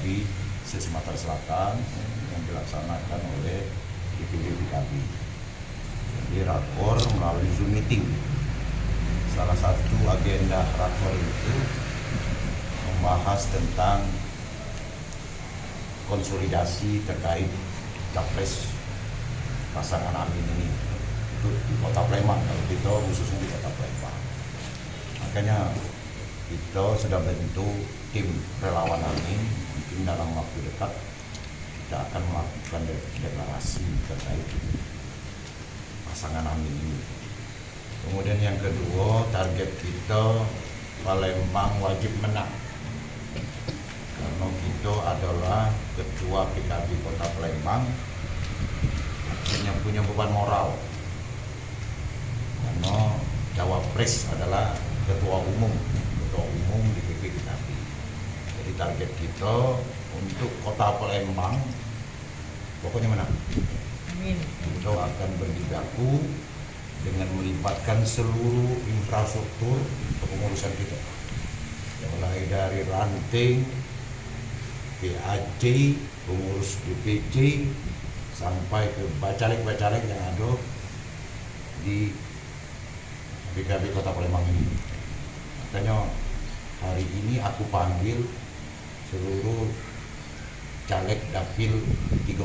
PKB se-Sumatera Selatan yang dilaksanakan oleh DPD PKB. Jadi rakor melalui Zoom meeting. Salah satu agenda rakor itu membahas tentang konsolidasi terkait capres pasangan Amin ini untuk di Kota Palembang, kalau kita khususnya di Kota Palembang. Makanya kita sudah bentuk tim relawan Amin. Mungkin dalam waktu dekat kita akan melakukan deklarasi terkait pasangan Amin ini. Kemudian yang kedua, target kita Palembang wajib menang. Karena kita adalah ketua PKB Kota Palembang, yang punya beban moral. Karena cawapres adalah ketua umum DPP PKB. Jadi target kita untuk Kota Palembang pokoknya menang. Amin. Kita akan berjibaku dengan melibatkan seluruh infrastruktur kepengurusan kita, mulai dari ranting, PAC, pengurus DPC, sampai ke bacalek-bacalek yang ada di PKB Kota Palembang ini. Makanya hari ini aku panggil seluruh caleg dapil 3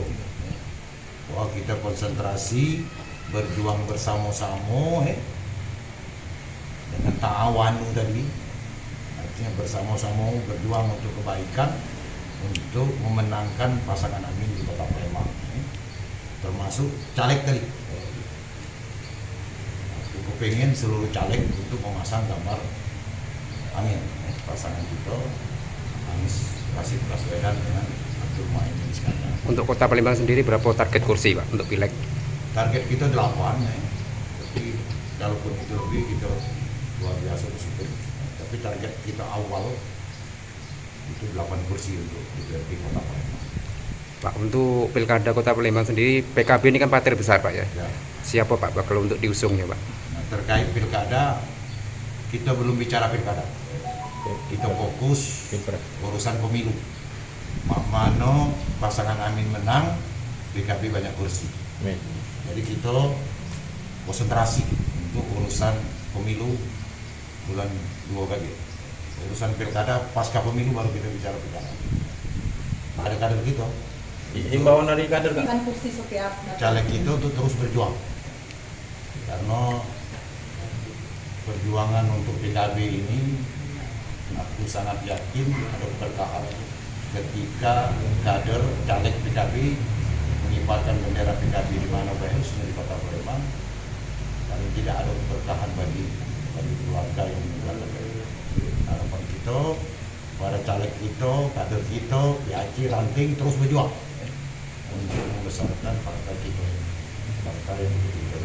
bahwa kita konsentrasi berjuang bersama-sama dengan ta'awanu tadi, artinya bersama-sama berjuang untuk kebaikan, untuk memenangkan pasangan Amin di Kota Palembang, termasuk caleg tadi. Aku pengen seluruh caleg untuk memasang gambar Amin, pasangan kita Anies Rashid Baswedan dengan Abdul Muhaimin Iskandar. Untuk Kota Palembang sendiri berapa target kursi Pak untuk pileg? Target kita 8, tapi kalaupun itu lebih kita luar biasa bersyukur. Tapi target kita awal itu 8 kursi untuk DPRD Kota Palembang. Pak, untuk pilkada Kota Palembang sendiri, PKB ini kan partai besar Pak ya? Ya. Siapa Pak kalau untuk diusungnya Pak? Nah, terkait pilkada, kita belum bicara pilkada. Kita fokus urusan pemilu. Mana pasangan Amin menang, PKB banyak kursi. Jadi kita konsentrasi untuk urusan pemilu bulan 2 lagi. Urusan pilkada pasca pemilu baru kita bicara pilkada. Nah, ada kader kita. Himbauan dari kader kan? Kursi setiap Caleg kita untuk terus berjuang. Karena perjuangan untuk PKB ini aku sangat yakin ada keberkahan ketika kader caleg PKB mengibarkan bendera PKB di mana khususnya di Kota Palembang, dan tidak ada keberkahan bagi keluarga yang meninggalkan PKB. Harapan kita, para caleg kita, kader kita, PAC, ranting terus berjuang untuk membesarkan partai kita, partai yang kita.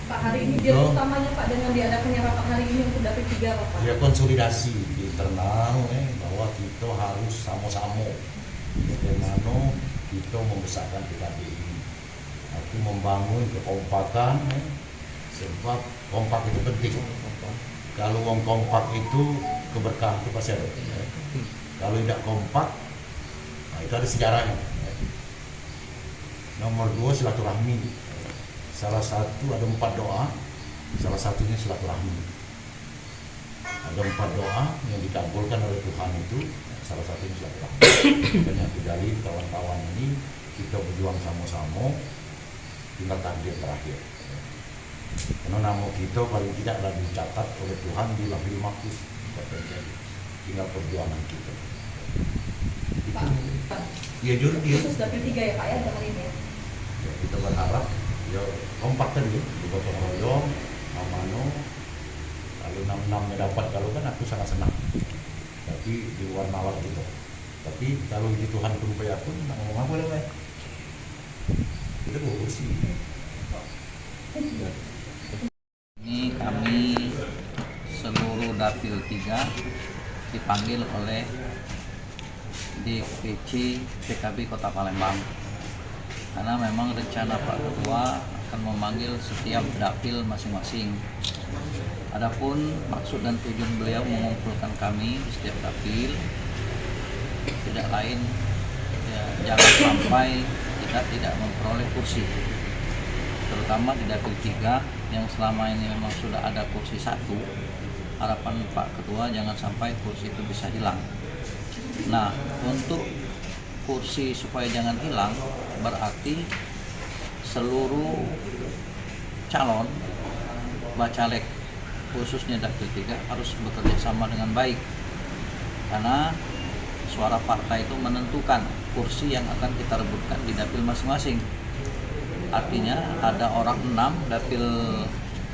Pak, hari ini dia utamanya Pak dengan diadakannya rapat hari ini untuk dapil 3 Pak. Ya, konsolidasi di internal bahwa kita harus sama-sama bagaimana kita membesarkan PKB ini. Aku membangun kekompakan, sebab kompak itu penting. Kalau wong kompak itu keberkahan itu pasti ada. Kalau tidak kompak, nah itu ada sejarahnya. Nomor 2, silaturahmi. Salah satu ada 4 doa, salah satunya silaturahmi. Ada 4 doa yang dikabulkan oleh Tuhan itu, salah satunya silaturahmi. Makanya aku jalin kawan-kawan ini kita berjuang sama-sama, tinggal takdir terakhir. Karena nama kita paling tidak lagi dicatat oleh Tuhan di Lauhul Mahfuz. Tinggal perjuangan kita. Pak, Ya jujur dia. khusus dapil 3 ya Pak ya hari ini ya. Ya, kita berharap ya kompak tadi, gotong royong, amano. Kalau 66-nya dapat, kalau kan aku sangat senang. Tapi di luar nalar kita. Tapi kalau di Tuhan berupaya pun ngomong apa boleh, kita kursi. Ini kami seluruh dapil 3 dipanggil oleh DPC PKB Kota Palembang, karena memang rencana Pak Ketua akan memanggil setiap dapil masing-masing. Adapun maksud dan tujuan beliau mengumpulkan kami di setiap dapil tidak lain ya, jangan sampai kita tidak memperoleh kursi, terutama di dapil 3 yang selama ini memang sudah ada kursi 1. Harapan Pak Ketua jangan sampai kursi itu bisa hilang. Nah, untuk kursi supaya jangan hilang berarti seluruh calon bacalek khususnya dapil 3 harus bekerja sama dengan baik, karena suara partai itu menentukan kursi yang akan kita rebutkan di dapil masing-masing. Artinya ada orang 6 dapil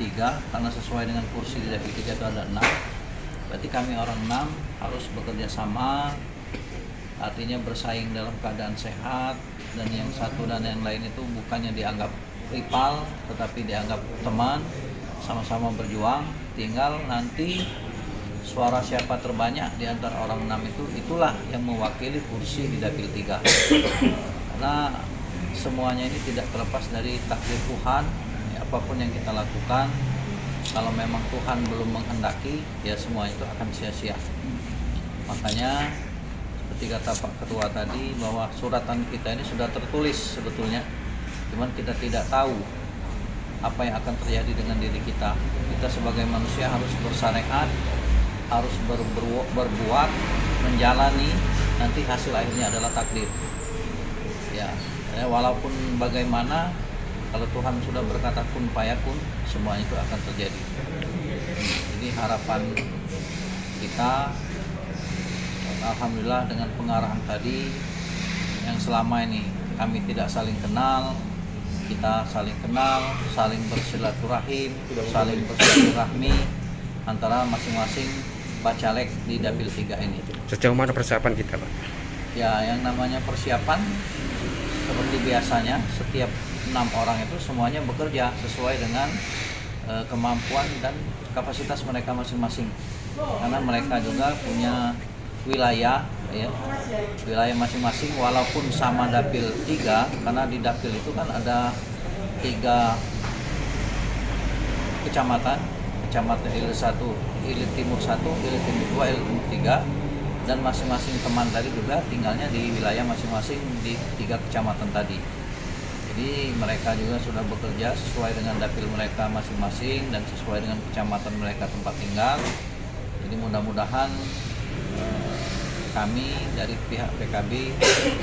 3, karena sesuai dengan kursi di dapil 3 itu ada 6, berarti kami orang 6 harus bekerja sama, artinya bersaing dalam keadaan sehat, dan yang satu dan yang lain itu bukannya dianggap rival tetapi dianggap teman, sama-sama berjuang. Tinggal nanti suara siapa terbanyak di antara orang 6 itu, itulah yang mewakili kursi di dapil 3. Karena semuanya ini tidak terlepas dari takdir Tuhan. Ya, apapun yang kita lakukan, kalau memang Tuhan belum menghendaki, ya semua itu akan sia-sia. Makanya seperti kata Pak Ketua tadi, bahwa suratan kita ini sudah tertulis sebetulnya, cuman kita tidak tahu apa yang akan terjadi dengan diri kita. Kita sebagai manusia harus bersyariat, harus berbuat, menjalani, nanti hasil akhirnya adalah takdir. Ya, walaupun bagaimana, kalau Tuhan sudah berkata kun fayakun, semuanya itu akan terjadi. Jadi harapan kita, alhamdulillah dengan pengarahan tadi, yang selama ini kami tidak saling kenal, kita saling kenal, saling bersilaturahim, saling bersilaturahmi antara masing-masing bacalek di dapil 3 ini. Sejauh mana persiapan kita, Pak? Ya, yang namanya persiapan seperti biasanya, setiap 6 orang itu semuanya bekerja sesuai dengan kemampuan dan kapasitas mereka masing-masing. Karena mereka juga punya wilayah, ya, wilayah masing-masing, walaupun sama dapil 3, karena di dapil itu kan ada 3 kecamatan, kecamatan Ilir 1, Ilir Timur 1, Ilir Timur 2, Ilir Timur 3, dan masing-masing teman tadi juga tinggalnya di wilayah masing-masing di 3 kecamatan tadi. Jadi mereka juga sudah bekerja sesuai dengan dapil mereka masing-masing dan sesuai dengan kecamatan mereka tempat tinggal. Jadi mudah-mudahan kami dari pihak PKB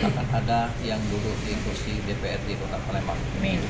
akan ada yang duduk di kursi DPRD Kota Palembang. Amin.